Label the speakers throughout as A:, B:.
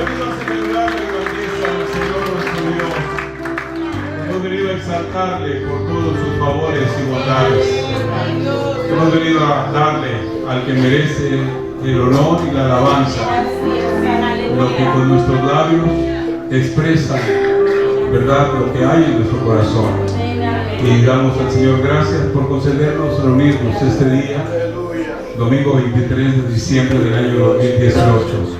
A: venido a celebrar la grandeza del Señor nuestro Dios. Hemos venido a exaltarle por todos sus favores y bondades. Hemos venido a darle al que merece el honor y la alabanza, lo que con nuestros labios expresa, ¿verdad?, lo que hay en nuestro corazón. Y damos al Señor gracias por concedernos reunirnos este día, domingo 23 de diciembre del año 2018.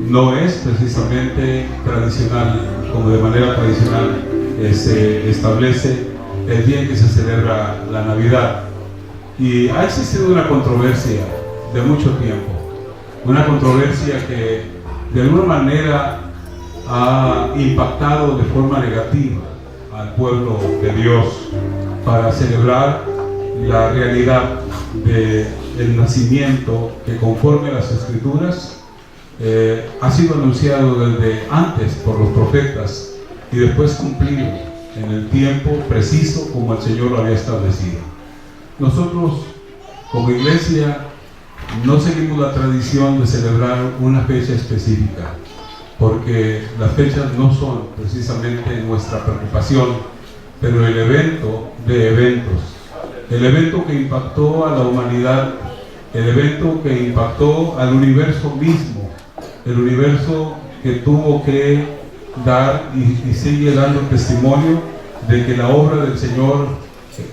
A: No es precisamente tradicional, como de manera tradicional se establece el día en que se celebra la Navidad. Y ha existido una controversia de mucho tiempo, una controversia que de alguna manera ha impactado de forma negativa al pueblo de Dios para celebrar la realidad del nacimiento que, conforme a las Escrituras, ha sido anunciado desde antes por los profetas y después cumplido en el tiempo preciso como el Señor lo había establecido. Nosotros, como iglesia, no seguimos la tradición de celebrar una fecha específica, porque las fechas no son precisamente nuestra preocupación, pero el evento de eventos, el evento que impactó a la humanidad, el evento que impactó al universo mismo, el universo que tuvo que dar y sigue dando testimonio de que la obra del Señor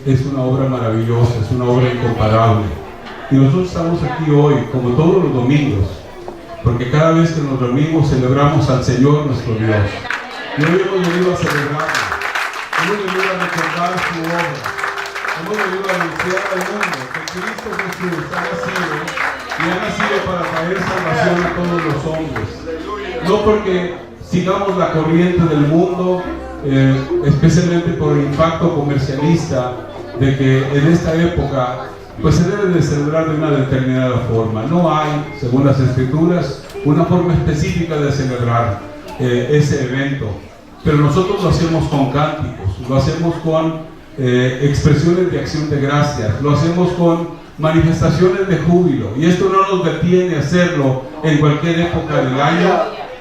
A: es una obra maravillosa, es una obra incomparable. Y nosotros estamos aquí hoy, como todos los domingos, porque cada vez que nos reunimos celebramos al Señor nuestro Dios. Y hoy hemos venido a celebrarlo, hemos venido a recordar su obra, hemos venido a anunciar al mundo que Cristo Jesús ha nacido y ha nacido para traer salvación a todos los hombres. No porque sigamos la corriente del mundo, especialmente por el impacto comercialista de que en esta época pues se debe de celebrar de una determinada forma. No hay, según las Escrituras, una forma específica de celebrar ese evento, pero nosotros lo hacemos con cánticos, lo hacemos con expresiones de acción de gracias, lo hacemos con manifestaciones de júbilo, y esto no nos detiene a hacerlo en cualquier época del año,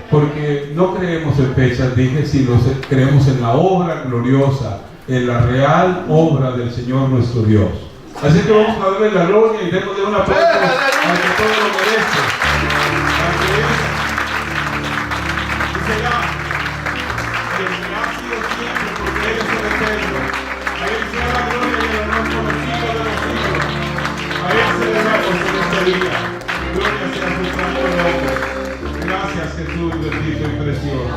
A: porque no creemos en fechas, dije, sino creemos en la obra gloriosa, en la real obra del Señor nuestro Dios. Así que vamos a darle la gloria y démosle un aplauso al que todo lo merece. Y será que ha sido siempre, porque Él es el eterno. A Él sea la gloria y el honor por los siglos de los siglos. A Él celebramos en este día. Gloria sea su santo nombre. Gracias, Jesús bendito y precioso.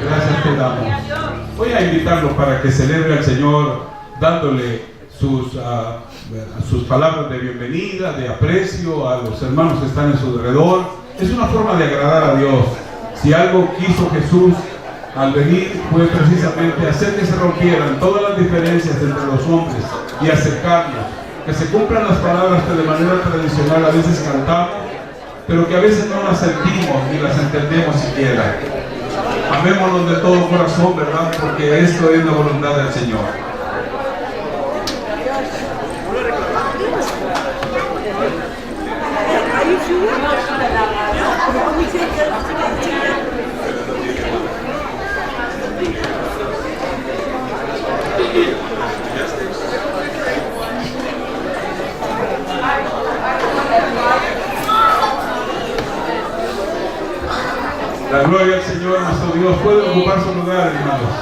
A: Gracias te damos. Voy a invitarlo para que celebre al Señor dándole sus palabras de bienvenida, de aprecio a los hermanos que están en su alrededor. Es una forma de agradar a Dios. Si algo quiso Jesús al venir fue precisamente hacer que se rompieran todas las diferencias entre los hombres y acercarnos, que se cumplan las palabras que de manera tradicional a veces cantamos, pero que a veces no las sentimos ni las entendemos siquiera. Amémonos de todo corazón, ¿verdad? Porque esto es la voluntad del Señor. La gloria al Señor nuestro Dios. Puede ocupar su lugar, hermanos.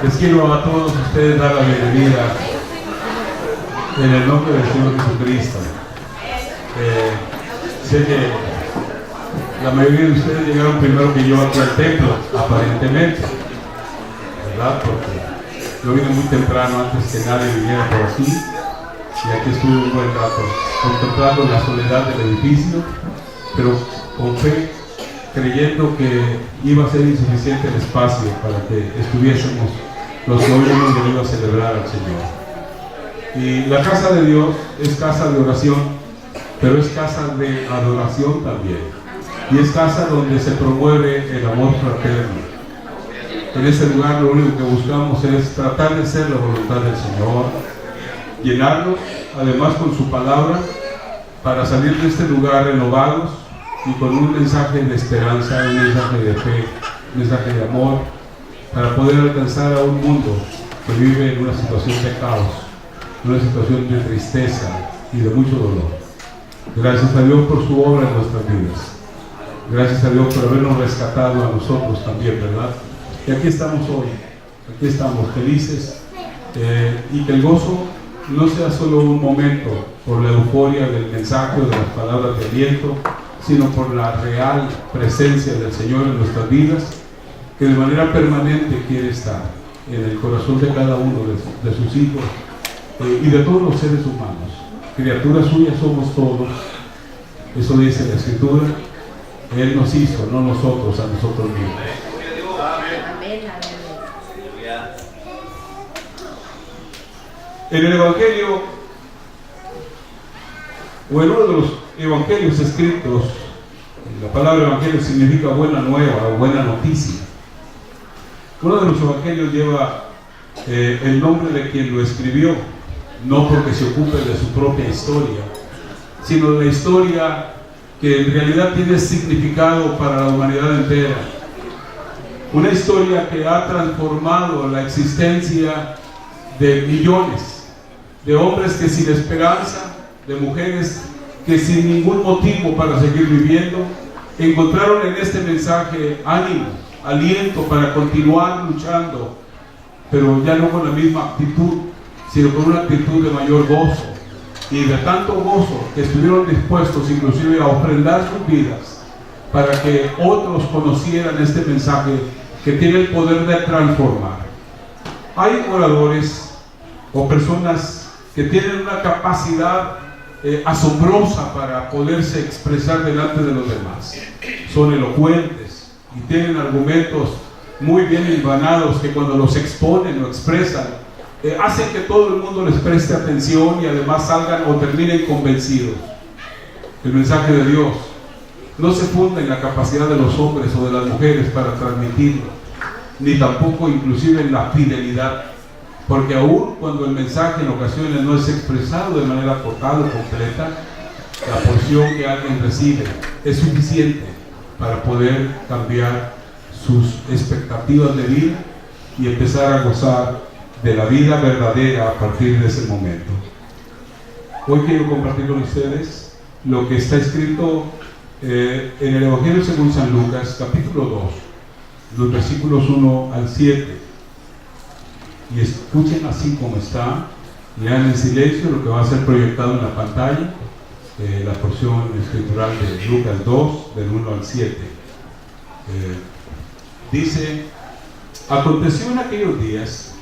A: Les quiero a todos ustedes dar la bienvenida en el nombre del Señor Jesucristo. Sé que la mayoría de ustedes llegaron primero que yo aquí al templo, aparentemente, ¿verdad? Porque yo vine muy temprano, antes que nadie viniera por aquí, y aquí estuve un buen rato contemplando la soledad del edificio, pero con fe, creyendo que iba a ser insuficiente el espacio para que estuviésemos los que hoy hemos venido a celebrar al Señor. Y la casa de Dios es casa de oración, pero es casa de adoración también, y es casa donde se promueve el amor fraterno. En este lugar lo único que buscamos es tratar de hacer la voluntad del Señor, llenarnos además con su palabra, para salir de este lugar renovados y con un mensaje de esperanza, un mensaje de fe, un mensaje de amor, para poder alcanzar a un mundo que vive en una situación de caos, una situación de tristeza y de mucho dolor. Gracias a Dios por su obra en nuestras vidas. Gracias a Dios por habernos rescatado a nosotros también, ¿verdad? Y aquí estamos hoy, aquí estamos felices, y que el gozo no sea solo un momento por la euforia del mensaje o de las palabras de aliento, sino por la real presencia del Señor en nuestras vidas, que de manera permanente quiere estar en el corazón de cada uno de sus hijos y de todos los seres humanos. Criaturas suyas somos todos, eso dice la Escritura. Él nos hizo, no nosotros a nosotros mismos. En el Evangelio, o en uno de los evangelios escritos, la palabra evangelio significa buena nueva o buena noticia. Uno de los evangelios lleva el nombre de quien lo escribió, no porque se ocupe de su propia historia, sino de la historia que en realidad tiene significado para la humanidad entera. Una historia que ha transformado la existencia de millones de hombres que sin esperanza, de mujeres que sin ningún motivo para seguir viviendo, encontraron en este mensaje ánimo, aliento para continuar luchando, pero ya no con la misma actitud, sino con una actitud de mayor gozo, y de tanto gozo que estuvieron dispuestos inclusive a ofrendar sus vidas para que otros conocieran este mensaje que tiene el poder de transformar. Hay oradores o personas que tienen una capacidad asombrosa para poderse expresar delante de los demás. Son elocuentes y tienen argumentos muy bien hilvanados que cuando los exponen o expresan, hacen que todo el mundo les preste atención y además salgan o terminen convencidos. El mensaje de Dios no se funda en la capacidad de los hombres o de las mujeres para transmitirlo, ni tampoco inclusive en la fidelidad, porque aún cuando el mensaje en ocasiones no es expresado de manera total o completa, la porción que alguien recibe es suficiente para poder cambiar sus expectativas de vida y empezar a gozar de la vida verdadera a partir de ese momento. Hoy quiero compartir con ustedes lo que está escrito en el Evangelio según San Lucas, capítulo 2, los versículos 1 al 7. Y escuchen así como está, lean en silencio lo que va a ser proyectado en la pantalla, la porción escritural de Lucas 2, del 1 al 7. Dice: aconteció en aquellos días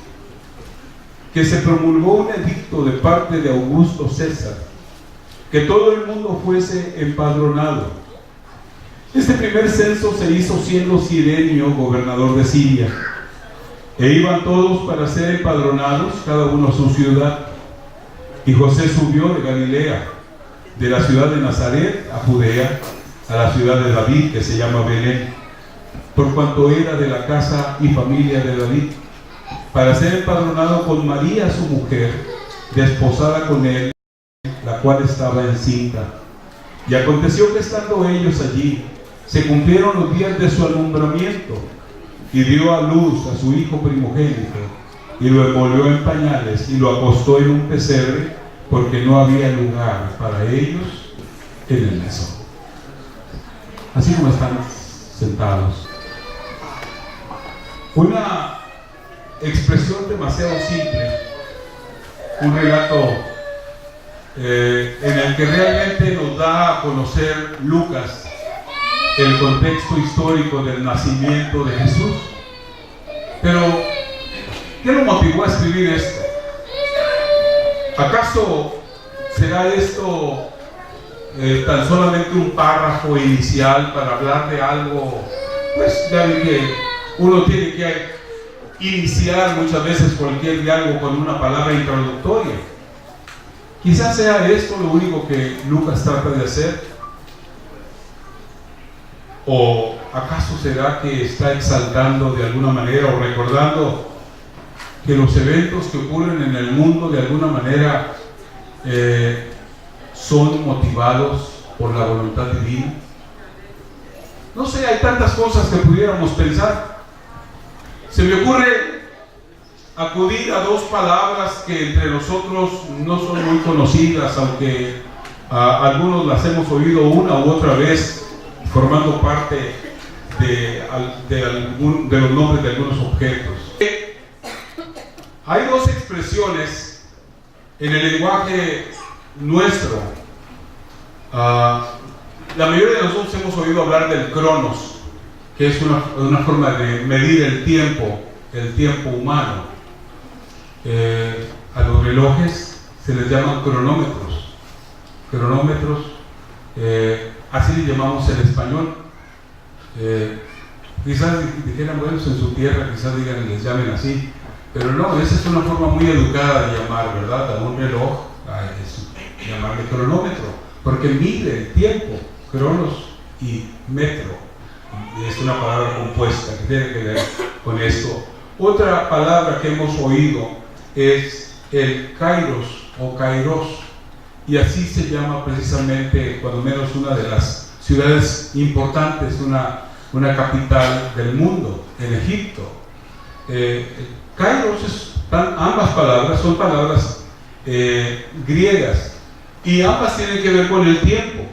A: que se promulgó un edicto de parte de Augusto César, que todo el mundo fuese empadronado. Este primer censo se hizo siendo Cirenio gobernador de Siria, e iban todos para ser empadronados, cada uno a su ciudad. Y José subió de Galilea, de la ciudad de Nazaret a Judea, a la ciudad de David, que se llama Belén, por cuanto era de la casa y familia de David, para ser empadronado con María su mujer, desposada con él, la cual estaba encinta. Y aconteció que estando ellos allí, se cumplieron los días de su alumbramiento, y dio a luz a su hijo primogénito, y lo envolvió en pañales, y lo acostó en un pesebre, porque no había lugar para ellos en el mesón. Así como están sentados. Una expresión demasiado simple, un relato en el que realmente nos da a conocer Lucas el contexto histórico del nacimiento de Jesús. Pero, ¿qué lo motivó a escribir esto? ¿Acaso será esto tan solamente un párrafo inicial para hablar de algo? Pues ya vi que uno tiene que iniciar muchas veces cualquier diálogo con una palabra introductoria. Quizás sea esto lo único que Lucas trata de hacer. ¿O acaso será que está exaltando de alguna manera o recordando que los eventos que ocurren en el mundo de alguna manera son motivados por la voluntad divina? No sé, hay tantas cosas que pudiéramos pensar. Se me ocurre acudir a dos palabras que entre nosotros no son muy conocidas, aunque algunos las hemos oído una u otra vez, formando parte de los nombres de algunos objetos. Hay dos expresiones en el lenguaje nuestro. La mayoría de nosotros hemos oído hablar del cronos, que es una forma de medir el tiempo humano. A los relojes se les llaman cronómetros. Así le llamamos en español. Quizás dijeran, bueno, en su tierra quizás les llamen así, pero no, esa es una forma muy educada de llamar, ¿verdad? A un reloj, es llamarle cronómetro, porque mide el tiempo. Cronos y metro es una palabra compuesta que tiene que ver con esto. Otra palabra que hemos oído es el kairos o kairos, y así se llama precisamente, cuando menos, una de las ciudades importantes, una capital del mundo, en Egipto. Kairos, ambas palabras son palabras griegas, y ambas tienen que ver con el tiempo.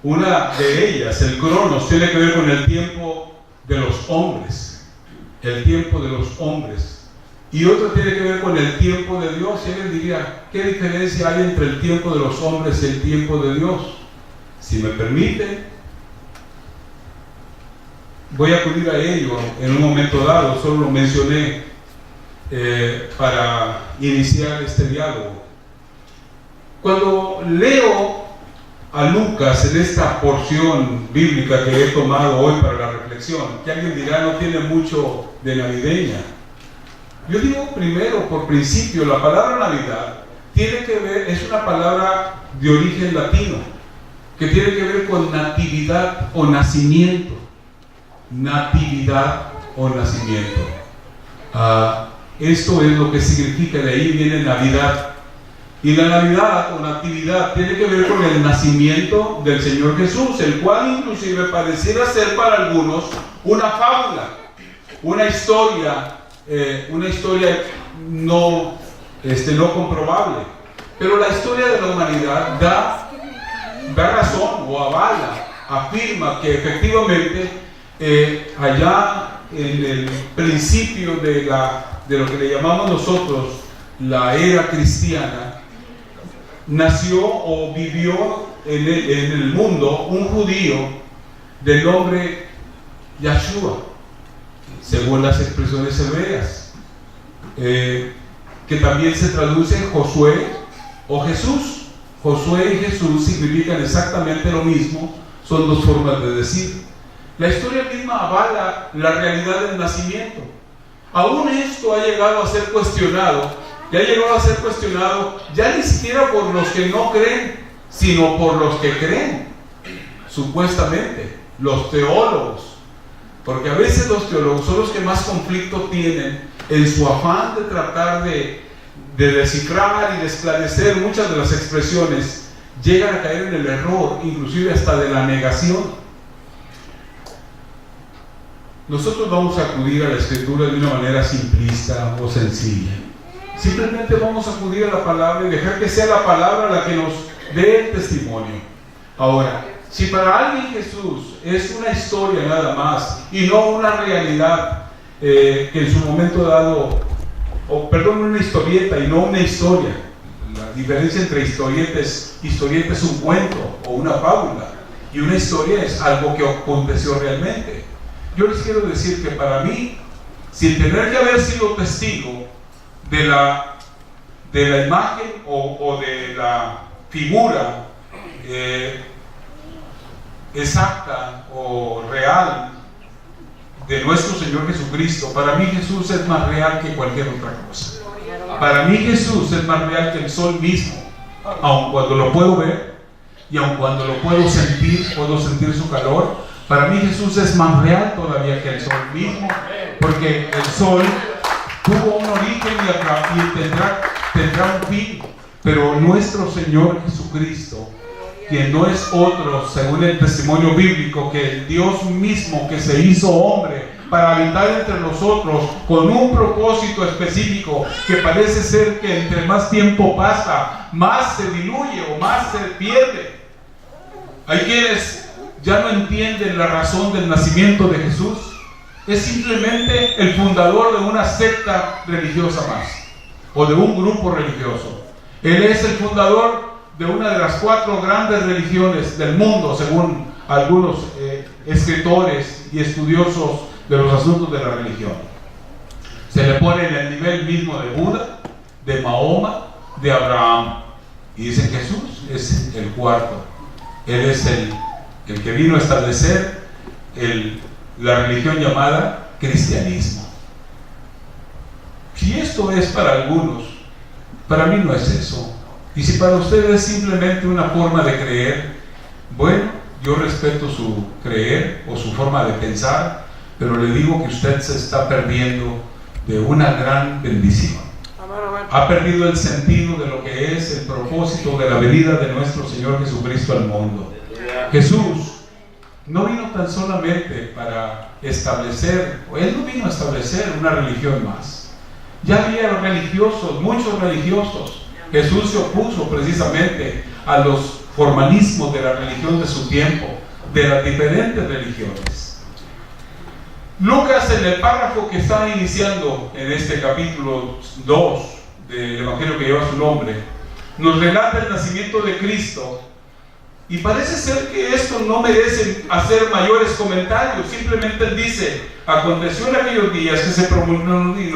A: Una de ellas, el cronos, tiene que ver con el tiempo de los hombres, y otra tiene que ver con el tiempo de Dios. Y alguien diría, ¿qué diferencia hay entre el tiempo de los hombres y el tiempo de Dios? Si me permite, voy a acudir a ello en un momento dado, solo lo mencioné para iniciar este diálogo. Cuando leo a Lucas en esta porción bíblica que he tomado hoy para la reflexión, que alguien dirá no tiene mucho de navideña. Yo digo primero, por principio, la palabra Navidad tiene que ver, es una palabra de origen latino, que tiene que ver con natividad o nacimiento. Natividad o nacimiento. Esto es lo que significa, de ahí viene Navidad. Y la Navidad o Natividad tiene que ver con el nacimiento del Señor Jesús, el cual inclusive pareciera ser para algunos una fábula, una historia no comprobable. Pero la historia de la humanidad da razón o avala, afirma que efectivamente allá en el principio de lo que le llamamos nosotros la era cristiana, nació o vivió en el mundo un judío del nombre Yahshua, según las expresiones hebreas, que también se traduce Josué o Jesús. Josué y Jesús significan exactamente lo mismo, son dos formas de decir. La historia misma avala la realidad del nacimiento. Aún esto ha llegado a ser cuestionado. Ya ni siquiera por los que no creen, sino por los que creen, supuestamente, los teólogos. Porque a veces los teólogos son los que más conflicto tienen en su afán de tratar de descifrar y de esclarecer muchas de las expresiones, llegan a caer en el error, inclusive hasta de la negación. Nosotros vamos a acudir a la Escritura de una manera simplista o sencilla. Simplemente vamos a acudir a la palabra y dejar que sea la palabra la que nos dé el testimonio. Ahora, si para alguien Jesús es una historia nada más y no una realidad que en su momento dado, una historieta y no una historia. La diferencia entre historieta es un cuento o una fábula, y una historia es algo que aconteció realmente. Yo les quiero decir que para mí, sin tener que haber sido testigo de la imagen o de la figura exacta o real de nuestro Señor Jesucristo, para mí Jesús es más real que cualquier otra cosa. Para mí Jesús es más real que el sol mismo, aun cuando lo puedo ver y aun cuando lo puedo sentir su calor. Para mí Jesús es más real todavía que el sol mismo, porque el sol tuvo un origen y tendrá un fin. Pero nuestro Señor Jesucristo, quien no es otro, según el testimonio bíblico, que el Dios mismo que se hizo hombre para habitar entre nosotros con un propósito específico que parece ser que entre más tiempo pasa, más se diluye o más se pierde. Hay quienes ya no entienden la razón del nacimiento de Jesús. Es simplemente el fundador de una secta religiosa más, o de un grupo religioso. Él es el fundador de una de las 4 grandes religiones del mundo, según algunos escritores y estudiosos de los asuntos de la religión. Se le pone en el nivel mismo de Buda, de Mahoma, de Abraham. Y dicen que Jesús es el cuarto. Él es el que vino a establecer la religión llamada cristianismo. Si esto es para algunos, para mí no es eso. Y si para ustedes es simplemente una forma de creer, bueno, yo respeto su creer o su forma de pensar, pero le digo que usted se está perdiendo de una gran bendición. Ha perdido el sentido de lo que es el propósito de la venida de nuestro Señor Jesucristo al mundo. Jesús no vino tan solamente para establecer, Él no vino a establecer una religión más. Ya había religiosos, muchos religiosos. Jesús se opuso precisamente a los formalismos de la religión de su tiempo, de las diferentes religiones. Lucas, en el párrafo que está iniciando en este capítulo 2 del Evangelio que lleva su nombre, nos relata el nacimiento de Cristo. Y parece ser que esto no merece hacer mayores comentarios. Simplemente él dice: aconteció en aquellos días que se promulgó, y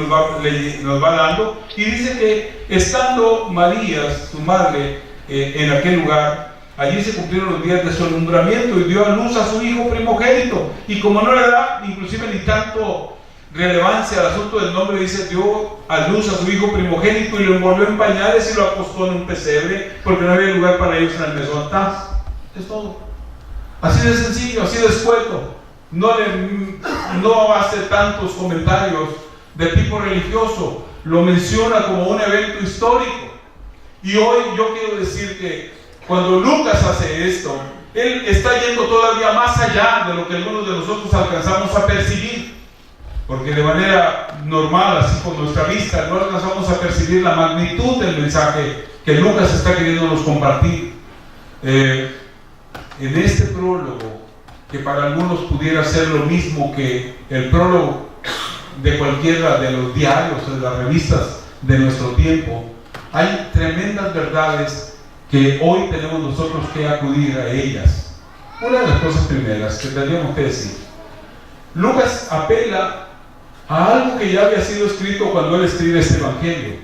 A: nos va dando, y dice que estando María, su madre, en aquel lugar, allí se cumplieron los días de su alumbramiento y dio a luz a su hijo primogénito. Y como no le da inclusive ni tanto relevancia al asunto del nombre, dice: dio a luz a su hijo primogénito y lo envolvió en pañales y lo acostó en un pesebre, porque no había lugar para ellos en el mesón. Es todo. Así de sencillo, así de escueto. No hace tantos comentarios de tipo religioso. Lo menciona como un evento histórico. Y hoy yo quiero decir que cuando Lucas hace esto, él está yendo todavía más allá de lo que algunos de nosotros alcanzamos a percibir. Porque de manera normal, así con nuestra vista, no alcanzamos a percibir la magnitud del mensaje que Lucas está queriéndonos compartir. En este prólogo, que para algunos pudiera ser lo mismo que el prólogo de cualquiera de los diarios o de las revistas de nuestro tiempo, hay tremendas verdades que hoy tenemos nosotros que acudir a ellas. Una de las cosas primeras que tendríamos que decir: Lucas apela a algo que ya había sido escrito cuando él escribe este evangelio.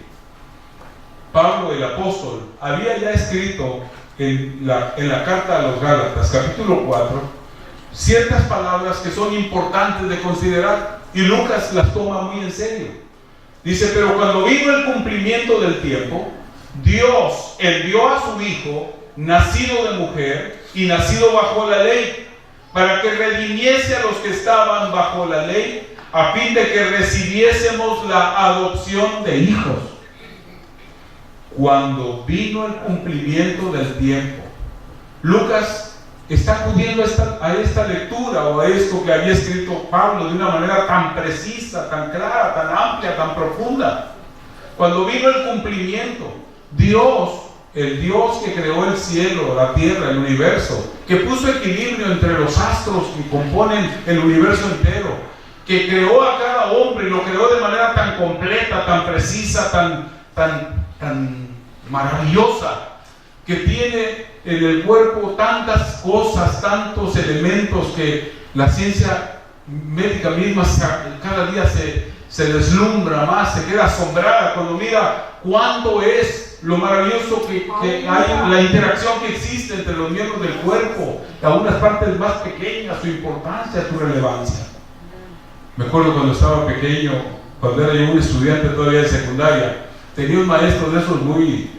A: Pablo, el apóstol, había ya escrito en la carta a los Gálatas, capítulo 4, ciertas palabras que son importantes de considerar, y Lucas las toma muy en serio. Dice: pero cuando vino el cumplimiento del tiempo, Dios envió a su Hijo, nacido de mujer y nacido bajo la ley, para que redimiese a los que estaban bajo la ley, a fin de que recibiésemos la adopción de hijos. Cuando vino el cumplimiento del tiempo, Lucas está acudiendo a esta lectura o a esto que había escrito Pablo de una manera tan precisa, tan clara, tan amplia, tan profunda. Cuando vino el cumplimiento, Dios, el Dios que creó el cielo, la tierra, el universo, que puso equilibrio entre los astros que componen el universo entero, que creó a cada hombre y lo creó de manera tan completa, tan precisa, tan maravillosa, que tiene en el cuerpo tantas cosas, tantos elementos que la ciencia médica misma cada día se deslumbra más, se queda asombrada cuando mira cuánto es lo maravilloso que hay, la interacción que existe entre los miembros del cuerpo, aún las partes más pequeñas, su importancia, su relevancia. Me acuerdo cuando estaba pequeño, cuando era yo un estudiante todavía de secundaria, tenía un maestro de esos muy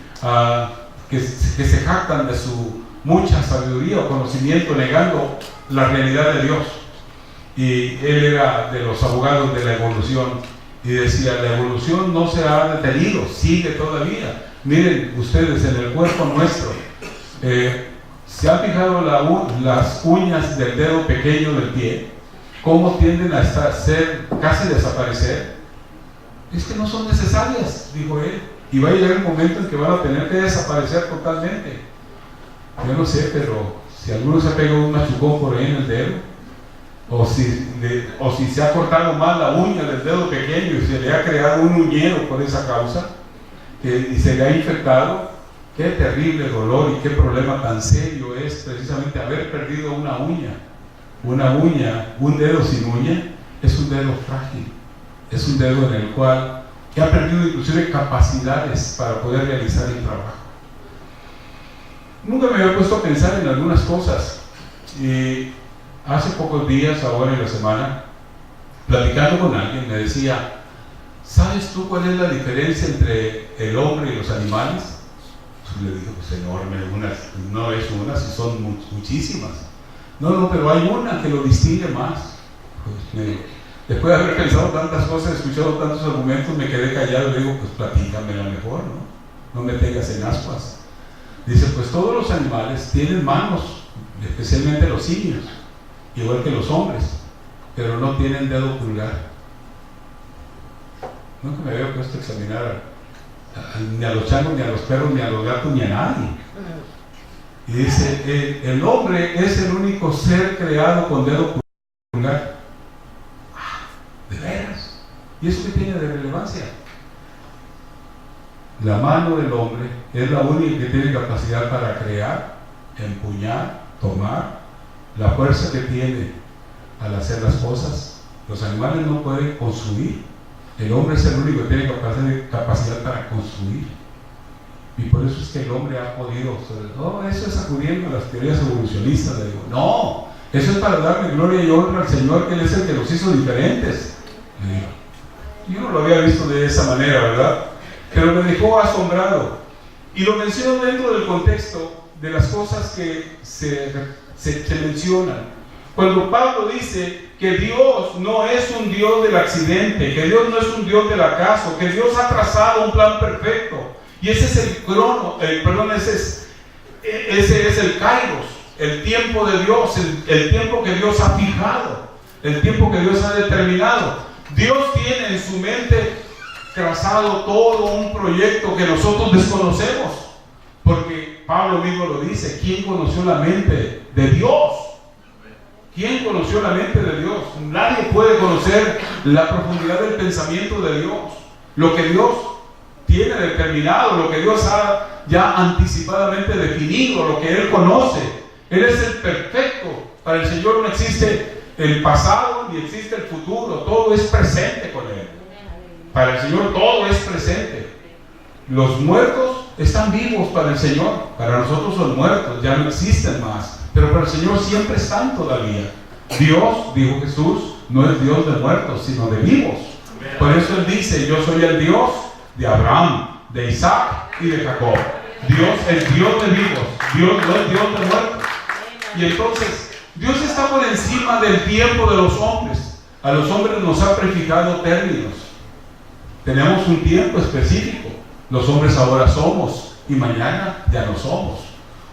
A: que se jactan de su mucha sabiduría o conocimiento, negando la realidad de Dios. Y él era de los abogados de la evolución y decía: la evolución no se ha detenido, sigue todavía. Miren ustedes, en el cuerpo nuestro, ¿se han fijado las uñas del dedo pequeño del pie? ¿Cómo tienden a casi desaparecer? Es que no son necesarias, dijo él, y va a llegar un momento en que van a tener que desaparecer totalmente. Yo no sé, pero si alguno se ha pegado un machucón por ahí en el dedo, o si se ha cortado mal la uña del dedo pequeño y se le ha creado un uñero por esa causa, y se le ha infectado, qué terrible dolor y qué problema tan serio es precisamente haber perdido una uña. Un dedo sin uña es un dedo frágil, es un dedo en el cual que ha perdido inclusive capacidades para poder realizar el trabajo. Nunca me había puesto a pensar en algunas cosas, y hace pocos días, ahora en la semana, platicando con alguien, me decía: ¿sabes tú cuál es la diferencia entre el hombre y los animales? Pues le dije: pues enorme, no es una, si son muchísimas. No, pero hay una que lo distingue más. Pues después de haber pensado tantas cosas, escuchado tantos argumentos, me quedé callado y le digo: pues platícamela mejor, no me tengas en ascuas. Dice: pues todos los animales tienen manos, especialmente los simios, igual que los hombres, pero no tienen dedo pulgar. Nunca me había puesto a examinar ni a los changos, ni a los perros, ni a los gatos, ni a nadie. Y dice: el hombre es el único ser creado con dedo pulgar. ¿De veras? ¿Y eso qué tiene de relevancia? La mano del hombre es la única que tiene capacidad para crear, empuñar, tomar. La fuerza que tiene al hacer las cosas. Los animales no pueden construir. El hombre es el único que tiene capacidad para construir. Y por eso es que el hombre ha podido, eso es acudiendo a las teorías evolucionistas. Le digo: no, eso es para darle gloria y honra al Señor, que Él es el que los hizo diferentes. Le digo, yo no lo había visto de esa manera, ¿verdad? Pero me dejó asombrado. Y lo menciono dentro del contexto de las cosas que se mencionan. Cuando Pablo dice que Dios no es un Dios del accidente, que Dios no es un Dios del acaso, que Dios ha trazado un plan perfecto, y ese es ese es el Kairos, el tiempo de Dios, el tiempo que Dios ha fijado, el tiempo que Dios ha determinado. Dios tiene en su mente trazado todo un proyecto que nosotros desconocemos, porque Pablo mismo lo dice: ¿quién conoció la mente de Dios? ¿Quién conoció la mente de Dios? Nadie puede conocer la profundidad del pensamiento de Dios, lo que Dios tiene determinado, lo que Dios ha ya anticipadamente definido, lo que Él conoce. Él es el perfecto. Para el Señor no existe el pasado ni existe el futuro, todo es presente con Él. Para el Señor todo es presente. Los muertos están vivos para el Señor, para nosotros son muertos, ya no existen más. Pero para el Señor siempre están todavía. Dios, dijo Jesús, no es Dios de muertos, sino de vivos. Por eso Él dice: yo soy el Dios de Abraham, de Isaac y de Jacob. Dios es Dios de vivos, Dios no es Dios de muertos. Y entonces, Dios está por encima del tiempo de los hombres. A los hombres nos ha prefijado términos. Tenemos un tiempo específico. Los hombres ahora somos y mañana ya no somos.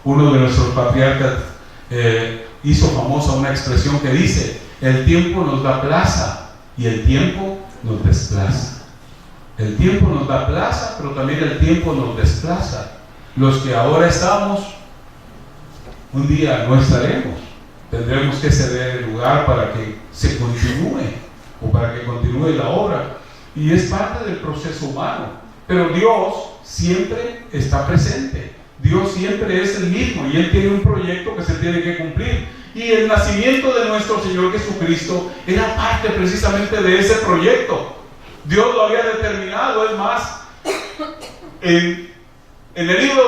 A: Uno de nuestros patriarcas hizo famosa una expresión que dice: el tiempo nos da plaza y el tiempo nos desplaza. El tiempo nos da plaza, pero también el tiempo nos desplaza. Los que ahora estamos, un día no estaremos. Tendremos que ceder el lugar para que se continúe, o para que continúe la obra. Y es parte del proceso humano. Pero Dios siempre está presente. Dios siempre es el mismo y Él tiene un proyecto que se tiene que cumplir. Y el nacimiento de nuestro Señor Jesucristo era parte precisamente de ese proyecto. Dios lo había determinado. Es más, en el libro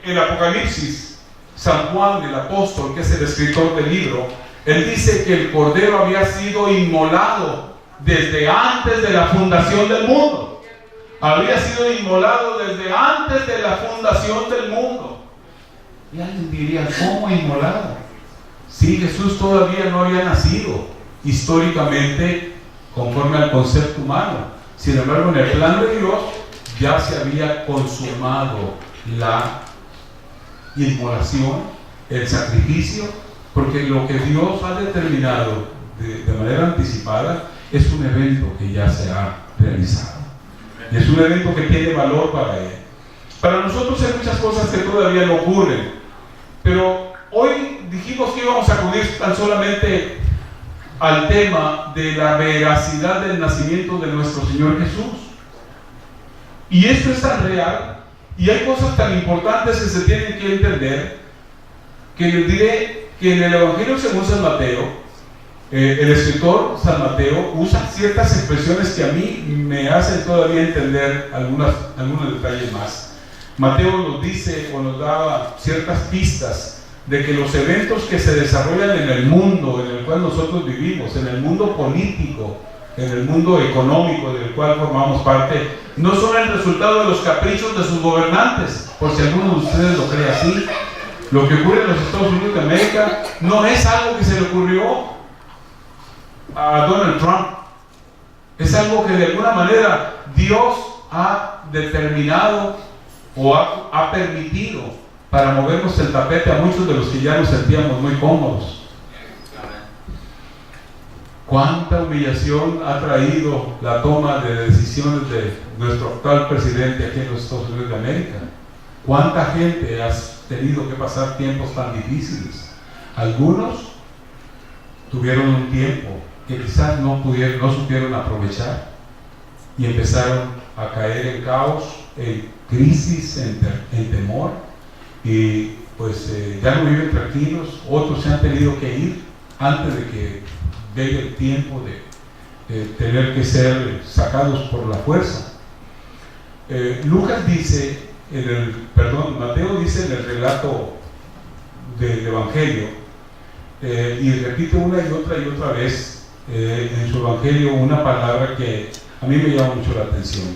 A: del Apocalipsis, San Juan, el apóstol, que es el escritor del libro, él dice que el Cordero había sido inmolado desde antes de la fundación del mundo. Había sido inmolado desde antes de la fundación del mundo. Y alguien diría: ¿cómo inmolado? Sí, Jesús todavía no había nacido históricamente conforme al concepto humano. Sin embargo, en el plan de Dios ya se había consumado la inmolación, el sacrificio, porque lo que Dios ha determinado de manera anticipada es un evento que ya se ha realizado. Y es un evento que tiene valor para Él. Para nosotros hay muchas cosas que todavía no ocurren, pero hoy dijimos que íbamos a acudir tan solamente al tema de la veracidad del nacimiento de nuestro Señor Jesús. Y esto es tan real, y hay cosas tan importantes que se tienen que entender, que les diré que en el Evangelio según San Mateo, el escritor San Mateo usa ciertas expresiones que a mí me hacen todavía entender algunos detalles más. Mateo nos dice o nos da ciertas pistas de que los eventos que se desarrollan en el mundo en el cual nosotros vivimos, en el mundo político, en el mundo económico del cual formamos parte, no son el resultado de los caprichos de sus gobernantes, por si alguno de ustedes lo cree así. Lo que ocurre en los Estados Unidos de América no es algo que se le ocurrió a Donald Trump, es algo que de alguna manera Dios ha determinado o ha permitido para movernos el tapete a muchos de los que ya nos sentíamos muy cómodos. ¿Cuánta humillación ha traído la toma de decisiones de nuestro actual presidente aquí en los Estados Unidos de América? ¿Cuánta gente ha tenido que pasar tiempos tan difíciles? Algunos tuvieron un tiempo que quizás no supieron aprovechar y empezaron a caer en caos, en crisis, en temor, y pues ya no viven tranquilos. Otros se han tenido que ir antes de que llegue el tiempo de tener que ser sacados por la fuerza. Mateo dice en el relato del Evangelio, y repite una y otra vez en su Evangelio una palabra que a mí me llama mucho la atención.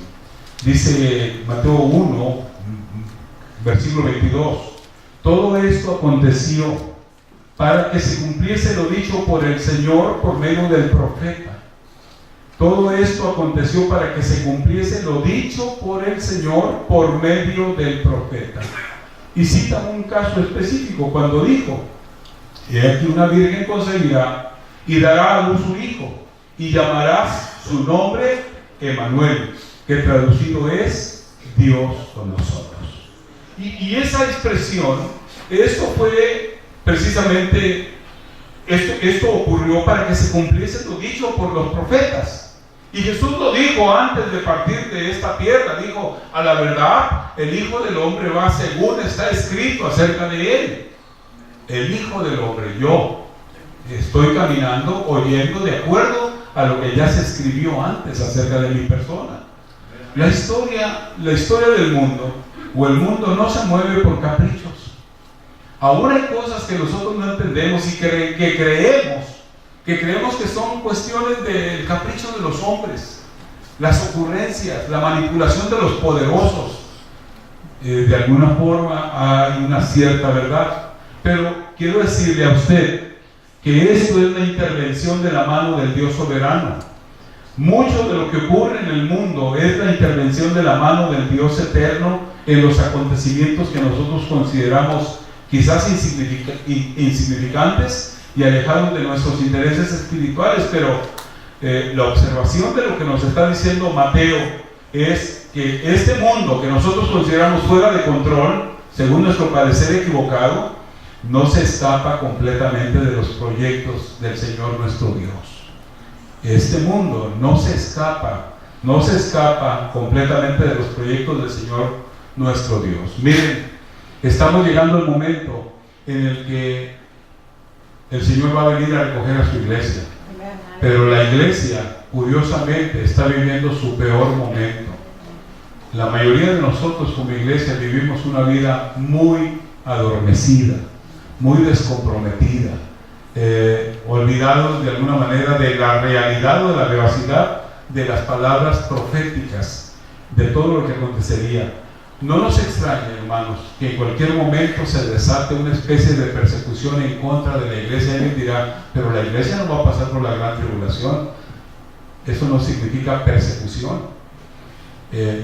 A: Dice Mateo 1, versículo 22: todo esto aconteció para que se cumpliese lo dicho por el Señor por medio del profeta. Todo esto aconteció para que se cumpliese lo dicho por el Señor por medio del profeta. Y cita un caso específico cuando dijo: he aquí una virgen concebirá y dará a luz un hijo, y llamarás su nombre Emmanuel, que traducido es Dios con nosotros. Y esa expresión, esto fue precisamente, esto ocurrió para que se cumpliese lo dicho por los profetas. Y Jesús lo dijo antes de partir de esta tierra, dijo: a la verdad, el Hijo del Hombre va según está escrito acerca de él. El Hijo del Hombre, yo estoy caminando, oyendo de acuerdo a lo que ya se escribió antes acerca de mi persona. La historia del mundo, o el mundo, no se mueve por caprichos. Aún hay cosas que nosotros no entendemos y que creemos que son cuestiones del capricho de los hombres, las ocurrencias, la manipulación de los poderosos. De alguna forma hay una cierta verdad, pero quiero decirle a usted que esto es la intervención de la mano del Dios soberano. Mucho de lo que ocurre en el mundo es la intervención de la mano del Dios eterno en los acontecimientos que nosotros consideramos quizás insignificantes y alejados de nuestros intereses espirituales, pero la observación de lo que nos está diciendo Mateo es que este mundo que nosotros consideramos fuera de control, según nuestro parecer equivocado, no se escapa completamente de los proyectos del Señor nuestro Dios. Este mundo no se escapa completamente de los proyectos del Señor nuestro Dios. Miren, estamos llegando al momento en el que el Señor va a venir a recoger a su iglesia, pero la iglesia curiosamente está viviendo su peor momento. La mayoría de nosotros como iglesia vivimos una vida muy adormecida, muy descomprometida, olvidados de alguna manera de la realidad o de la veracidad de las palabras proféticas, de todo lo que acontecería. No nos extrañe, hermanos, que en cualquier momento se desate una especie de persecución en contra de la iglesia. Alguien dirá: pero la iglesia no va a pasar por la gran tribulación. Eso no significa persecución.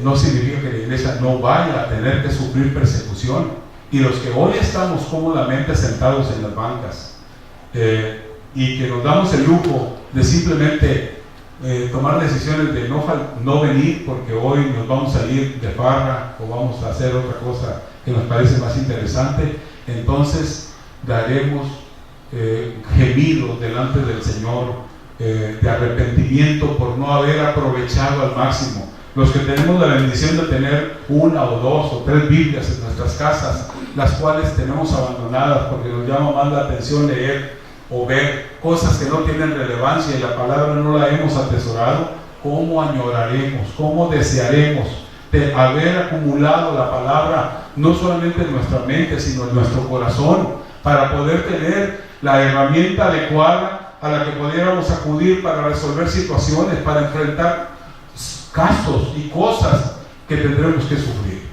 A: no significa que la iglesia no vaya a tener que sufrir persecución. Y los que hoy estamos cómodamente sentados en las bancas y que nos damos el lujo de simplemente tomar decisiones de no venir porque hoy nos vamos a ir de farra o vamos a hacer otra cosa que nos parece más interesante, entonces daremos gemidos delante del Señor de arrepentimiento por no haber aprovechado al máximo. Los que tenemos la bendición de tener 1 o 2 o 3 Biblias en nuestras casas, las cuales tenemos abandonadas porque nos llama más la atención leer o ver cosas que no tienen relevancia y la palabra no la hemos atesorado, ¿cómo añoraremos, cómo desearemos de haber acumulado la palabra no solamente en nuestra mente, sino en nuestro corazón, para poder tener la herramienta adecuada a la que pudiéramos acudir para resolver situaciones, para enfrentar casos y cosas que tendremos que sufrir?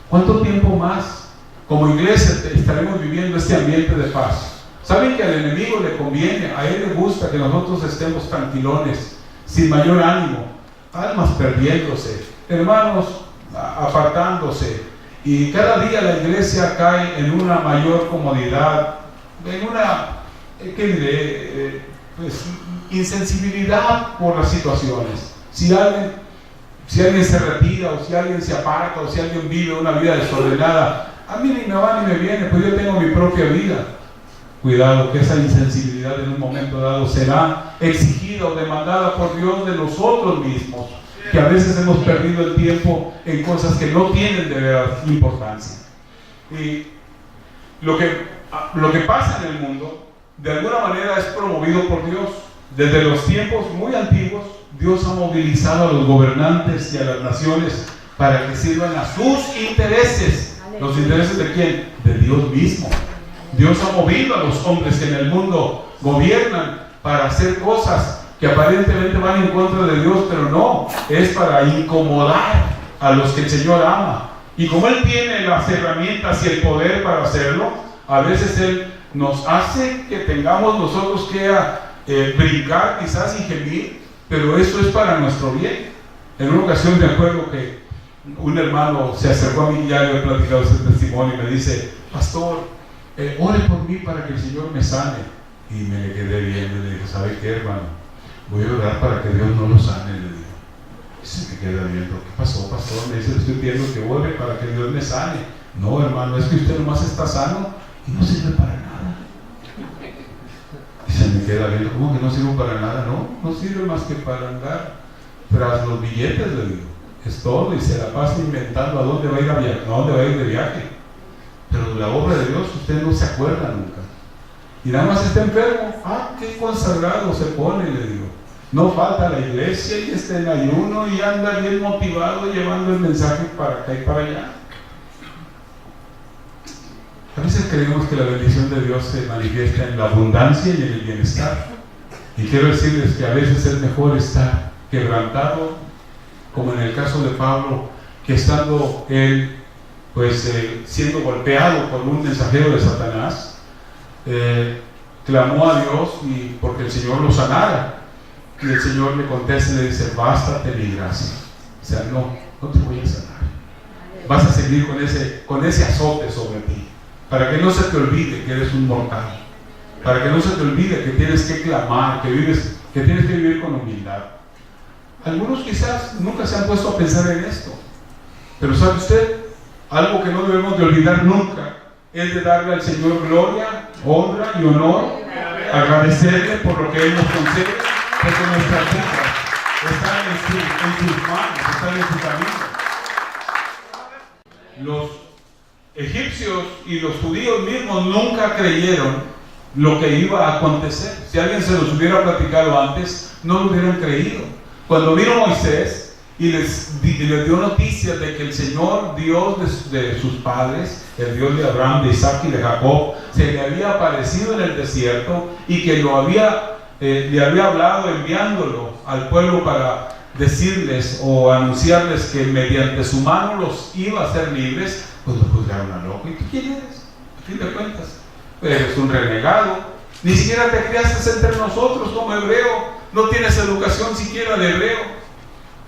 A: ¿Cuánto tiempo más como iglesia estaremos viviendo este ambiente de paz? Saben que al enemigo le conviene, a él le gusta que nosotros estemos tranquilones, sin mayor ánimo, almas perdiéndose, hermanos apartándose, y cada día la iglesia cae en una mayor comodidad, en una insensibilidad por las situaciones. Si alguien se retira, o si alguien se aparta, o si alguien vive una vida desordenada, a mí ni me va ni me viene, pues yo tengo mi propia vida. Cuidado, que esa insensibilidad en un momento dado será exigida o demandada por Dios de nosotros mismos, que a veces hemos perdido el tiempo en cosas que no tienen de verdad importancia. Y lo que pasa en el mundo, de alguna manera es promovido por Dios. Desde los tiempos muy antiguos, Dios ha movilizado a los gobernantes y a las naciones para que sirvan a sus intereses. ¿Los intereses de quién? De Dios mismo. Dios ha movido a los hombres que en el mundo gobiernan para hacer cosas que aparentemente van en contra de Dios, pero no, es para incomodar a los que el Señor ama. Y como Él tiene las herramientas y el poder para hacerlo, a veces Él nos hace que tengamos nosotros que brincar quizás y gemir, pero eso es para nuestro bien. En una ocasión me acuerdo que un hermano se acercó a mí, ya le he platicado ese testimonio, y me dice: pastor, ore por mí para que el Señor me sane. Y me le quedé viendo y le dije: ¿sabe qué, hermano? Voy a orar para que Dios no lo sane, le digo. Y se me queda viendo: ¿qué pasó, pastor? Me dice: le estoy pidiendo que ore para que Dios me sane. No, hermano, es que usted nomás está sano y no sirve para nada. Y se me queda viendo: ¿cómo que no sirve para nada? No sirve más que para andar tras los billetes, le digo. Es todo, y se la pasa inventando a dónde va a ir de viaje. Pero de la obra de Dios usted no se acuerda nunca. Y nada más está enfermo. Qué consagrado se pone, le digo. No falta a la iglesia y está en ayuno y anda bien motivado llevando el mensaje para acá y para allá. A veces creemos que la bendición de Dios se manifiesta en la abundancia y en el bienestar. Y quiero decirles que a veces es mejor estar quebrantado, como en el caso de Pablo, que estando él siendo golpeado por un mensajero de Satanás, clamó a Dios porque el Señor lo sanara, y el Señor le contesta y le dice: bástate mi gracia. O sea, no te voy a sanar, vas a seguir con ese azote sobre ti, para que no se te olvide que eres un mortal, para que no se te olvide que tienes que clamar, que tienes que vivir con humildad. Algunos quizás nunca se han puesto a pensar en esto, pero ¿sabe usted? Algo que no debemos de olvidar nunca es de darle al Señor gloria, honra y honor, agradecerle por lo que Él nos concede, porque nuestras vidas están en sus manos, están en su camino. Los egipcios y los judíos mismos nunca creyeron lo que iba a acontecer. Si alguien se los hubiera platicado antes, no lo hubieran creído. Cuando vino Moisés y les dio noticias de que el Señor, Dios de sus padres, el Dios de Abraham, de Isaac y de Jacob, se le había aparecido en el desierto y que le había hablado enviándolo al pueblo para decirles o anunciarles que mediante su mano los iba a hacer libres, pues lo juzgaron a loco. ¿Y tú quién eres? A fin de cuentas, eres un renegado, ni siquiera te criaste entre nosotros como hebreo, no tienes educación siquiera de hebreo.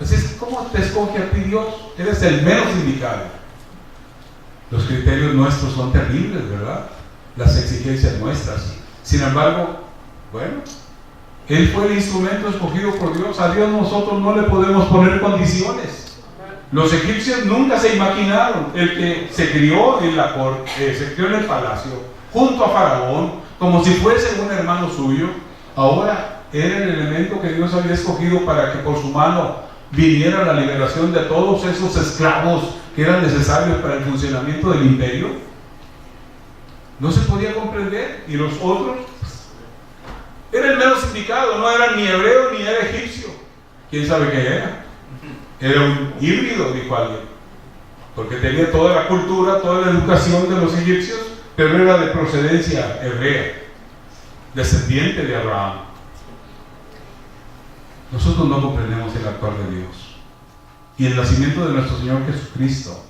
A: Así es, ¿cómo te escoge a ti Dios? Eres el menos indicado. Los criterios nuestros son terribles, ¿verdad? Las exigencias nuestras. Sin embargo, bueno, Él fue el instrumento escogido por Dios. A Dios nosotros no le podemos poner condiciones. Los egipcios nunca se imaginaron el que se crió en la corte, se crió en el palacio, junto a Faraón, como si fuese un hermano suyo. Ahora era el elemento que Dios había escogido para que por su mano viniera la liberación de todos esos esclavos que eran necesarios para el funcionamiento del imperio. No se podía comprender. Y los otros, era el menos indicado, no era ni hebreo ni era egipcio. ¿Quién sabe qué era? Era un híbrido, dijo alguien, porque tenía toda la cultura, toda la educación de los egipcios, pero era de procedencia hebrea, descendiente de Abraham. Nosotros no comprendemos el actuar de Dios. Y el nacimiento de nuestro Señor Jesucristo,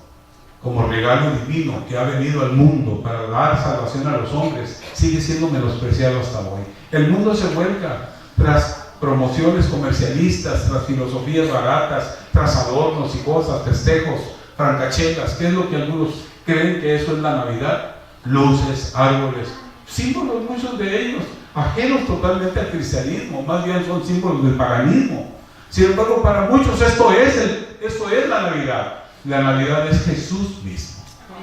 A: como regalo divino que ha venido al mundo para dar salvación a los hombres, sigue siendo menospreciado hasta hoy. El mundo se vuelca tras promociones comercialistas, tras filosofías baratas, tras adornos y cosas, festejos, francachelas. ¿Qué es lo que algunos creen que eso es la Navidad? Luces, árboles, símbolos, muchos de ellos ajenos totalmente al cristianismo, más bien son símbolos del paganismo. Sin embargo, para muchos esto es la Navidad. La Navidad es Jesús mismo,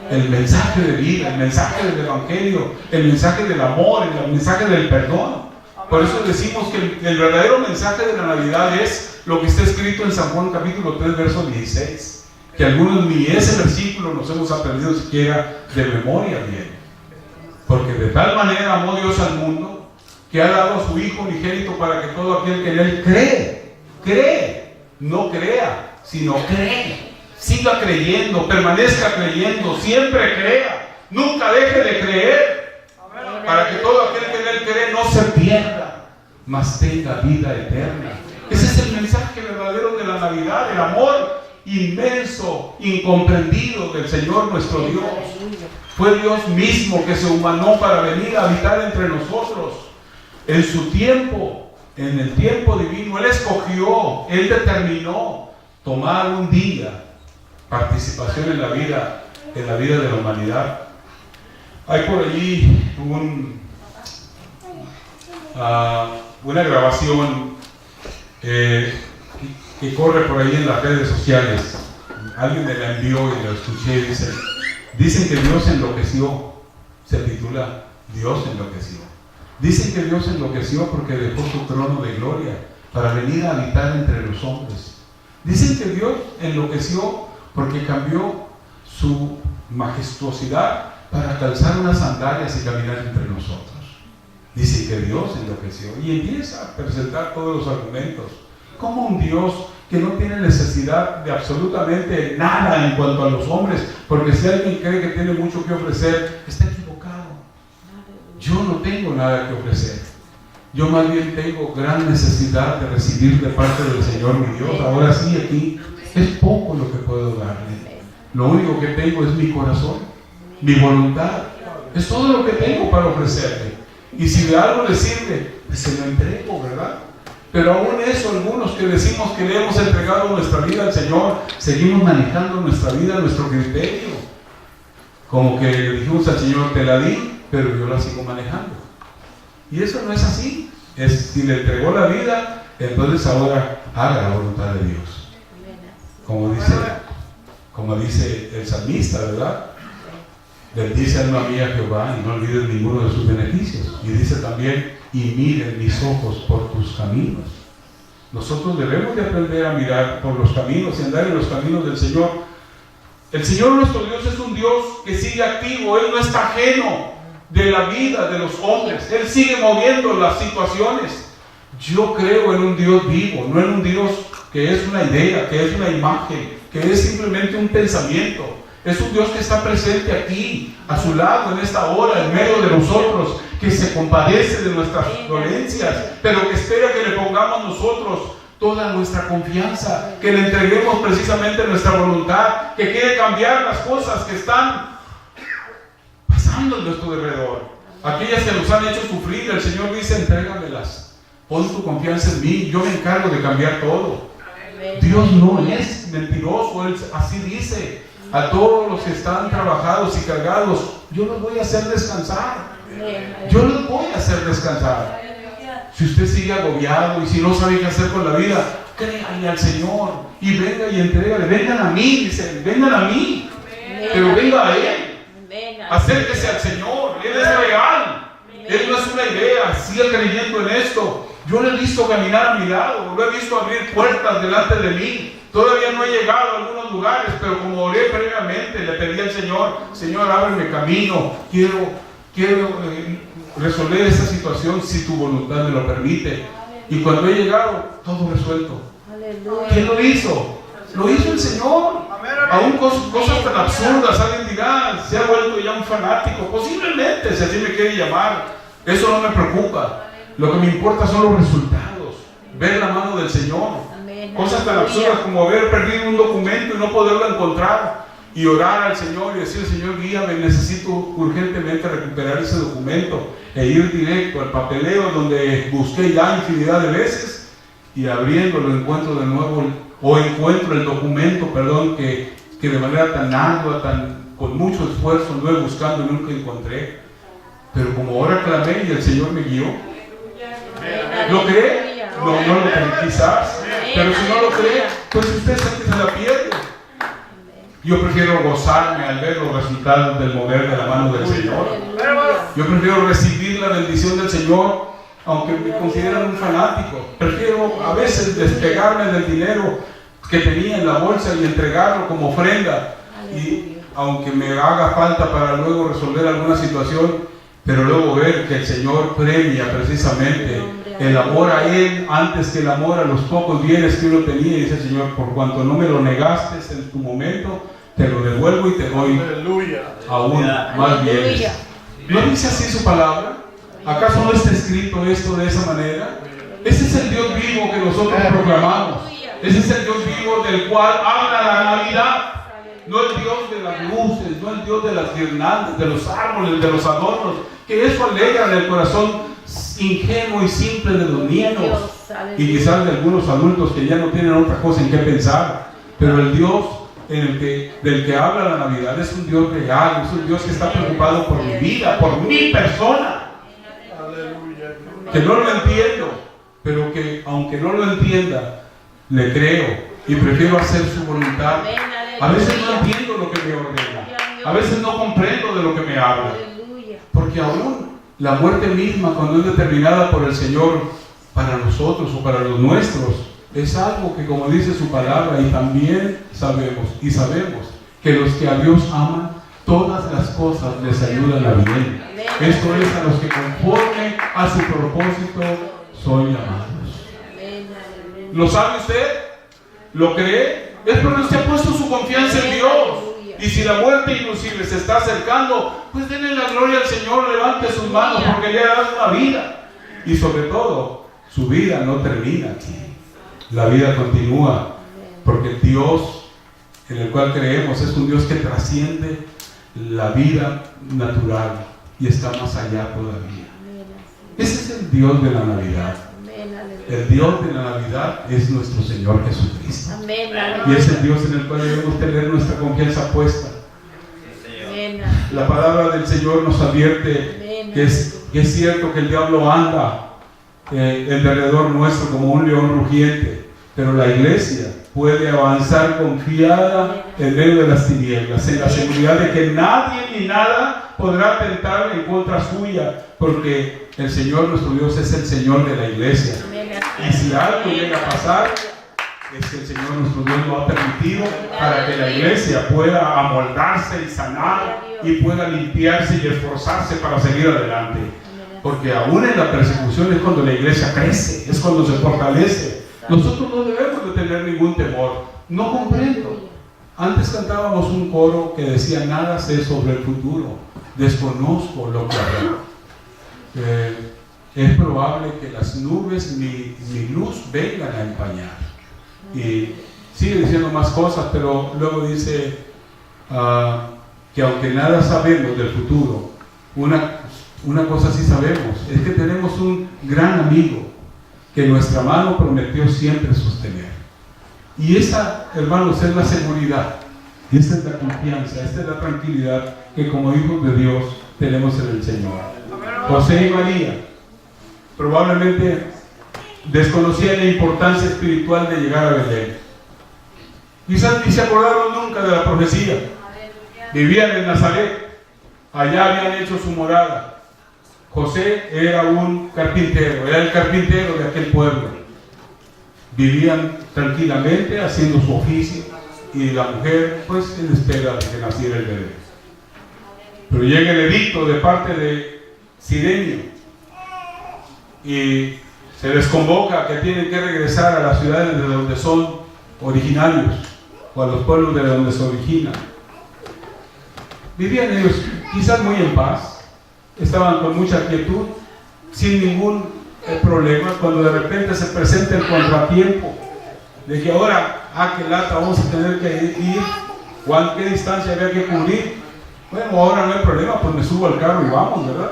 A: el mensaje de vida, el mensaje del Evangelio, el mensaje del amor, el mensaje del perdón. Por eso decimos que el verdadero mensaje de la Navidad es lo que está escrito en San Juan capítulo 3, verso 16, que algunos ni ese versículo nos hemos aprendido siquiera de memoria bien. Porque de tal manera amó Dios al mundo, que ha dado a su Hijo unigénito para que todo aquel que en Él cree, no crea, sino cree, siga creyendo, permanezca creyendo, siempre crea, nunca deje de creer, para que todo aquel que en Él cree no se pierda, mas tenga vida eterna. Ese es el mensaje verdadero de la Navidad, el amor inmenso, incomprendido del Señor nuestro Dios. Fue Dios mismo que se humanó para venir a habitar entre nosotros. En su tiempo, en el tiempo divino, Él escogió, Él determinó tomar un día, participación en la vida de la humanidad. Hay por allí una grabación que corre por ahí en las redes sociales. Alguien me la envió y la escuché. Dicen que Dios enloqueció. Se titula Dios enloqueció. Dicen que Dios enloqueció porque dejó su trono de gloria para venir a habitar entre los hombres. Dicen que Dios enloqueció porque cambió su majestuosidad para calzar unas sandalias y caminar entre nosotros. Dice que Dios enloqueció y empieza a presentar todos los argumentos. Como un Dios que no tiene necesidad de absolutamente nada en cuanto a los hombres, porque si alguien cree que tiene mucho que ofrecer, está equivocado. Yo no tengo nada que ofrecer. Yo más bien tengo gran necesidad de recibir de parte del Señor mi Dios. Ahora sí, aquí es poco lo que puedo darle. Lo único que tengo es mi corazón, mi voluntad. Es todo lo que tengo para ofrecerle. Y si de algo le sirve, pues se lo entrego, ¿verdad? Pero aún eso, algunos que decimos que le hemos entregado nuestra vida al Señor, seguimos manejando nuestra vida a nuestro criterio. Como que le dijimos al Señor, te la di, pero yo la sigo manejando. Y eso no es así. Si le entregó la vida, entonces ahora haga la voluntad de Dios. Como dice el salmista, ¿verdad? Bendice alma mía Jehová y no olvides ninguno de sus beneficios. Y dice también, y miren mis ojos por tus caminos. Nosotros debemos de aprender a mirar por los caminos y andar en los caminos del Señor. El Señor nuestro Dios es un Dios que sigue activo. Él no está ajeno de la vida de los hombres. Él sigue moviendo las situaciones. Yo creo en un Dios vivo, no en un Dios que es una idea, que es una imagen, que es simplemente un pensamiento. Es un Dios que está presente aquí, a su lado, en esta hora, en medio de nosotros, que se compadece de nuestras dolencias, pero que espera que le pongamos nosotros toda nuestra confianza, que le entreguemos precisamente nuestra voluntad, que quiere cambiar las cosas que están pasando en nuestro alrededor. Aquellas que nos han hecho sufrir, el Señor dice, entrégamelas, pon tu confianza en mí, yo me encargo de cambiar todo. Dios no es mentiroso, Él así dice: a todos los que están trabajados y cargados, yo los voy a hacer descansar. Yo los voy a hacer descansar. Si usted sigue agobiado y si no sabe qué hacer con la vida, créanle al Señor y venga y entrégale. Vengan a mí, dice, vengan a mí, pero venga a Él. Acérquese al Señor, Él es real. Él no es una idea, siga creyendo en esto. Yo lo he visto caminar a mi lado, lo he visto abrir puertas delante de mí. Todavía no he llegado a algunos lugares, pero como oré previamente, le pedí al Señor: Señor, ábreme camino, quiero resolver esa situación si tu voluntad me lo permite. Y cuando he llegado, todo resuelto. ¿Quién lo hizo? Lo hizo el Señor. Aún cosas tan absurdas, alguien dirá: se ha vuelto ya un fanático. Posiblemente, si así me quiere llamar. Eso no me preocupa. Lo que me importa son los resultados, ver la mano del Señor. Cosas tan absurdas como haber perdido un documento y no poderlo encontrar, y orar al Señor y decir: Señor, guíame, necesito urgentemente recuperar ese documento, e ir directo al papeleo donde busqué ya infinidad de veces, y abriéndolo encuentro de nuevo, o encuentro el documento, que de manera tan ardua, con mucho esfuerzo anduve buscando y nunca encontré. Pero como ahora clamé y el Señor me guió. ¿Lo cree? No lo cree quizás, pero si no lo cree, pues usted sabe que se la pierde. Yo prefiero gozarme al ver los resultados del mover de la mano del Señor. Yo prefiero recibir la bendición del Señor, aunque me consideran un fanático. Prefiero a veces despegarme del dinero que tenía en la bolsa y entregarlo como ofrenda, y aunque me haga falta para luego resolver alguna situación, pero luego ver que el Señor premia precisamente el amor a Él antes que el amor a los pocos bienes que uno tenía. Y dice: Señor, por cuanto no me lo negaste en tu momento, te lo devuelvo y te doy aún más bienes. ¿No dice así su palabra? ¿Acaso no está escrito esto de esa manera? Ese es el Dios vivo que nosotros proclamamos. Ese es el Dios vivo del cual habla la Navidad. No el Dios de las luces, no el Dios de las guirnaldas, de los árboles, de los adornos, que eso alegra el corazón ingenuo y simple de los niños y quizás de algunos adultos que ya no tienen otra cosa en qué pensar. Pero el Dios del que habla la Navidad es un Dios real, es un Dios que está preocupado por mi vida, por mi persona. Que no lo entiendo, pero que aunque no lo entienda, le creo y prefiero hacer su voluntad. A veces no entiendo lo que me ordena, a veces no comprendo de lo que me habla, porque aún la muerte misma, cuando es determinada por el Señor para nosotros o para los nuestros, es algo que, como dice su palabra, y también sabemos que los que a Dios aman, todas las cosas les ayudan a bien. Esto es, a los que conforme a su propósito son llamados. ¿Lo sabe usted? ¿Lo cree? Es porque usted ha puesto su confianza en Dios. Y si la muerte inclusive se está acercando, pues denle la gloria al Señor, levante sus manos, porque le ha dado una vida. Y sobre todo, su vida no termina aquí. La vida continúa, porque el Dios en el cual creemos es un Dios que trasciende la vida natural y está más allá todavía. Ese es el Dios de la Navidad. El Dios de la Navidad es nuestro Señor Jesucristo. Y es el Dios en el cual debemos tener nuestra confianza puesta. La palabra del Señor nos advierte que es cierto que el diablo anda en derredor nuestro como un león rugiente, pero la iglesia puede avanzar confiada en medio de las tinieblas, en la seguridad de que nadie ni nada podrá tentar en contra suya, porque el Señor nuestro Dios es el Señor de la iglesia. Y si algo llega a pasar, es que el Señor nuestro Dios lo ha permitido para que la iglesia pueda amoldarse y sanar y pueda limpiarse y esforzarse para seguir adelante. Porque aún en la persecución es cuando la iglesia crece, es cuando se fortalece. Nosotros no debemos de tener ningún temor. No comprendo. Antes cantábamos un coro que decía: nada sé sobre el futuro, desconozco lo que habrá. Es probable que las nubes mi luz vengan a empañar. Y sigue diciendo más cosas, pero luego dice que aunque nada sabemos del futuro, una cosa sí sabemos, es que tenemos un gran amigo que nuestra mano prometió siempre sostener. Y esta, hermanos, es la seguridad, y esta es la confianza, esta es la tranquilidad que como hijos de Dios tenemos en el Señor. José y María probablemente desconocían la importancia espiritual de llegar a Belén. Quizás ni se acordaron nunca de la profecía. Vivían en Nazaret, allá habían hecho su morada. José era un carpintero, era el carpintero de aquel pueblo. Vivían tranquilamente haciendo su oficio y la mujer pues en espera de que naciera el bebé. Pero llega el edicto de parte de Cirenio y se les convoca que tienen que regresar a las ciudades de donde son originarios o a los pueblos de donde se originan. Vivían ellos quizás muy en paz, estaban con mucha quietud, sin ningún problema, cuando de repente se presenta el contratiempo de que ahora, qué lata, vamos a tener que ir, ¿qué distancia había que cubrir? Bueno, ahora no hay problema, pues me subo al carro y vamos, ¿verdad?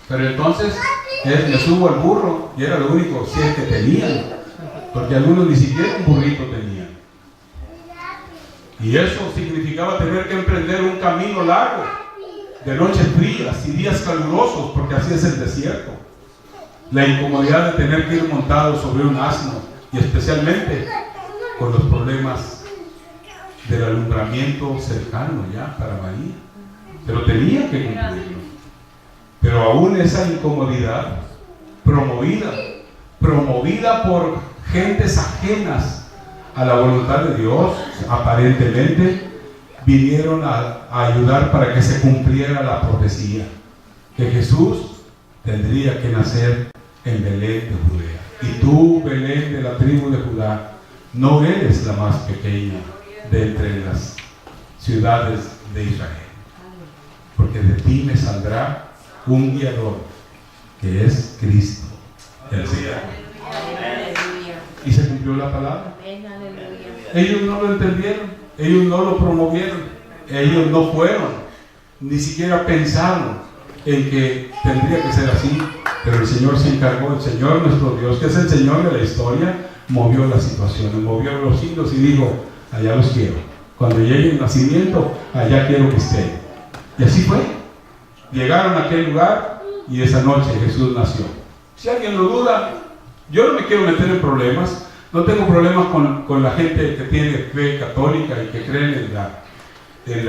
A: Pero entonces me subo al burro y era lo único, si es que tenían, porque algunos ni siquiera un burrito tenían. Y eso significaba tener que emprender un camino largo, de noches frías y días calurosos, porque así es el desierto. La incomodidad de tener que ir montado sobre un asno, y especialmente con los problemas del alumbramiento cercano ya para María. Pero tenía que cumplirlo. Pero aún esa incomodidad, promovida por gentes ajenas a la voluntad de Dios, aparentemente vinieron a ayudar para que se cumpliera la profecía, que Jesús tendría que nacer en Belén de Judea. Y tú, Belén de la tribu de Judá, no eres la más pequeña de entre las ciudades de Israel, porque de ti me saldrá un guiador, que es Cristo, el Señor. Y se cumplió la palabra. Ellos no lo entendieron, ellos no lo promovieron, ellos no fueron, ni siquiera pensaron en que tendría que ser así. Pero el Señor se encargó, el Señor nuestro Dios, que es el Señor de la historia, movió las situaciones, movió los hilos y dijo: allá los quiero. Cuando llegue el nacimiento, allá quiero que estén. Y así fue. Llegaron a aquel lugar y esa noche Jesús nació. Si alguien lo duda, yo no me quiero meter en problemas. No tengo problemas con la gente que tiene fe católica y que creen en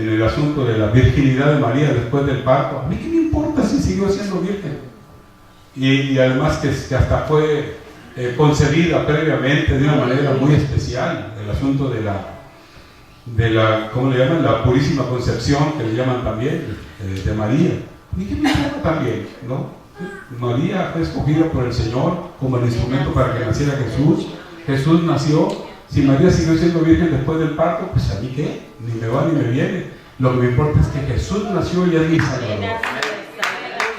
A: el asunto de la virginidad de María después del parto. A mí qué me importa si siguió siendo virgen. Y además que hasta fue concebida previamente de una manera muy especial, el asunto de la ¿cómo le llaman? La purísima concepción, que le llaman también, de María. A mí qué me importa también, ¿no? María fue escogida por el Señor como el instrumento para que naciera Jesús. Jesús nació. Si María siguió siendo virgen después del parto, pues a mí qué, ni me va ni me viene. Lo que me importa es que Jesús nació y es mi Salvador.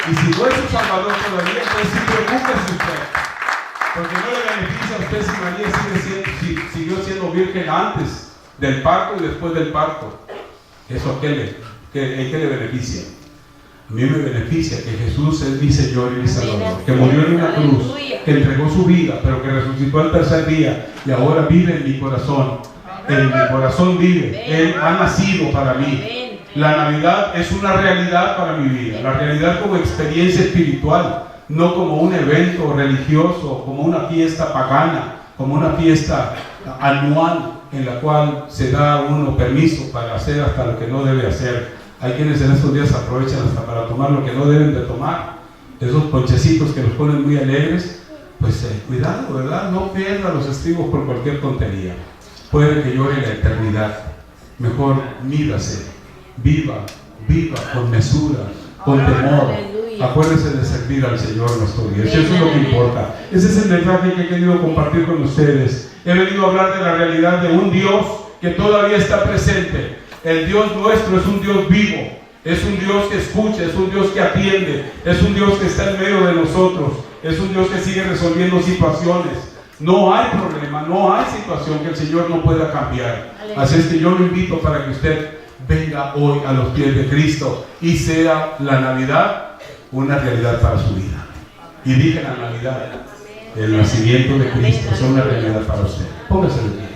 A: Y si no es su Salvador todavía, entonces sí preocúpese usted, porque no le beneficia a usted si María siguió siendo virgen antes del parto y después del parto. ¿Eso en qué le beneficia? A mí me beneficia que Jesús es mi Señor y mi Salvador, que murió en una cruz, que entregó su vida, pero que resucitó al tercer día y ahora vive en mi corazón. En mi corazón vive. Él ha nacido para mí. La Navidad es una realidad para mi vida, la realidad como experiencia espiritual, no como un evento religioso, como una fiesta pagana, como una fiesta anual en la cual se da uno permiso para hacer hasta lo que no debe hacer. Hay quienes en estos días aprovechan hasta para tomar lo que no deben de tomar, esos ponchecitos que los ponen muy alegres. Pues cuidado, ¿verdad? No pierda los estribos por cualquier tontería. Puede que llore la eternidad. Mejor mídase, viva con mesura, con temor. Acuérdese de servir al Señor nuestro Dios. Eso es lo que importa. Ese es el mensaje que he querido compartir con ustedes. He venido a hablar de la realidad de un Dios que todavía está presente. El Dios nuestro es un Dios vivo, es un Dios que escucha, es un Dios que atiende, es un Dios que está en medio de nosotros, es un Dios que sigue resolviendo situaciones. No hay problema, no hay situación que el Señor no pueda cambiar. Así es que yo lo invito para que usted venga hoy a los pies de Cristo y sea la Navidad una realidad para su vida. Y diga la Navidad: el nacimiento de Cristo sea una realidad para usted. Póngase de pie.